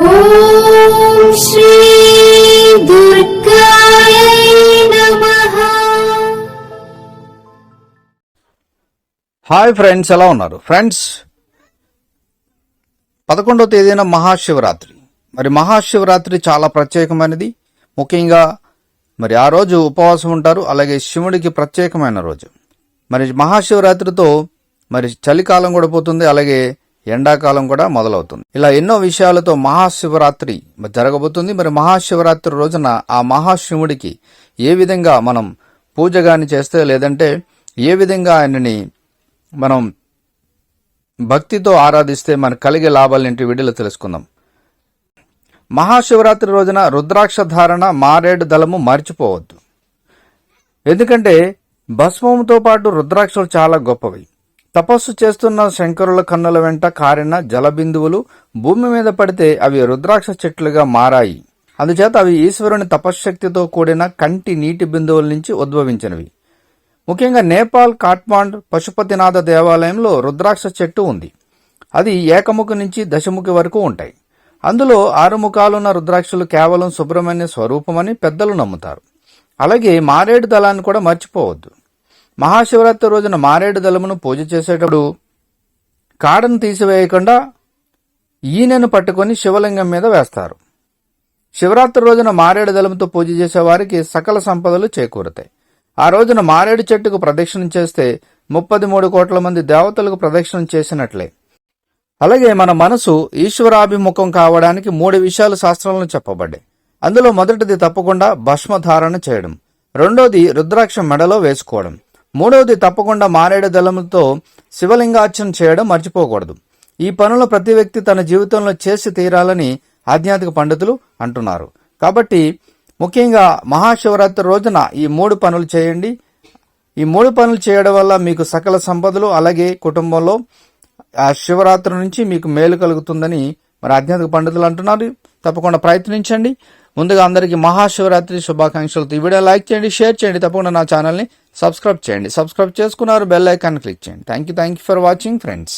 ఓం శ్రీ దుర్గాయ నమః. Hi friends, ఎలా ఉన్నారు ఫ్రెండ్స్? 11వ తేదీన మహాశివరాత్రి. మరి మహాశివరాత్రి చాలా ప్రత్యేకమైనది. ముఖ్యంగా మరి ఆ రోజు ఉపవాసం ఉంటారు. అలాగే శివుడికి ప్రత్యేకమైన రోజు. మరి మహాశివరాత్రితో మరి చలికాలం కూడా పోతుంది, అలాగే ఎండాకాలం కూడా మొదలవుతుంది. ఇలా ఎన్నో విషయాలతో మహాశివరాత్రి జరగబోతుంది. మరి మహాశివరాత్రి రోజున ఆ మహాశివుడికి ఏ విధంగా మనం పూజ గాని చేస్తే, లేదంటే ఏ విధంగా ఆయనని మనం భక్తితో ఆరాధిస్తే మనకు కలిగే లాభాలేంటి వీడియోలో తెలుసుకుందాం. మహాశివరాత్రి రోజున రుద్రాక్ష ధారణ, మారేడు దళము మర్చిపోవద్దు. ఎందుకంటే భస్మంతో పాటు రుద్రాక్షలు చాలా గొప్పవి. తపస్సు చేస్తున్న శంకరుల కన్నుల వెంట కారిన జలబిందువులు భూమి మీద పడితే అవి రుద్రాక్ష చెట్లుగా మారాయి. అందుచేత అవి ఈశ్వరుని తపశ్శక్తితో కూడిన కంటి నీటి బిందువుల నుంచి ఉద్భవించినవి. ముఖ్యంగా నేపాల్ కాఠ్మాండ్ పశుపతినాథ దేవాలయంలో రుద్రాక్ష చెట్టు ఉంది. అది ఏకముఖి నుంచి దశముఖి వరకు ఉంటాయి. అందులో 6 ముఖాలున్న రుద్రాక్షలు కేవలం సుబ్రహ్మణ్య స్వరూపమని పెద్దలు నమ్ముతారు. అలాగే మారేడు దళాన్ని కూడా మర్చిపోవద్దు. మహాశివరాత్రి రోజున మారేడు దళమును పూజ చేసేటప్పుడు కాడను తీసివేయకుండా ఈనెను పట్టుకొని శివలింగం మీద వేస్తారు. శివరాత్రి రోజున మారేడు దళముతో పూజ చేసే వారికి సకల సంపదలు చేకూరుతాయి. ఆ రోజున మారేడు చెట్టుకు ప్రదక్షిణం చేస్తే 33 కోట్ల మంది దేవతలకు ప్రదక్షిణం చేసినట్లే. అలాగే మన మనసు ఈశ్వరాభిముఖం కావడానికి 3 విషయాలు శాస్త్రంలో చెప్పబడ్డాయి. అందులో మొదటిది తప్పకుండా భస్మధారణ చేయడం, రెండోది రుద్రాక్ష మెడలో వేసుకోవడం, మూడవది తప్పకుండా మారేడు దళములతో శివలింగార్చన చేయడం మర్చిపోకూడదు. ఈ పనులు ప్రతి వ్యక్తి తన జీవితంలో చేసి తీరాలని ఆధ్యాత్మిక పండితులు అంటున్నారు. కాబట్టి ముఖ్యంగా మహాశివరాత్రి రోజున ఈ 3 పనులు చేయండి. ఈ 3 పనులు చేయడం వల్ల మీకు సకల సంపదలు, అలాగే కుటుంబంలో ఆ శివరాత్రి నుంచి మీకు మేలు కలుగుతుందని మరి ఆధ్యాత్మిక పండితులు అంటున్నారు. తప్పకుండా ప్రయత్నించండి. ముందుగా అందరికీ మహాశివరాత్రి శుభాకాంక్షలతో ఈ వీడియో లైక్ చేయండి, షేర్ చేయండి. తప్పకుండా నా ఛానల్ని సబ్స్క్రైబ్ చేయండి. సబ్స్క్రైబ్ చేసుకున్నారు, బెల్ ఐకాన్ క్లిక్ చేయండి. Thank you for watching friends.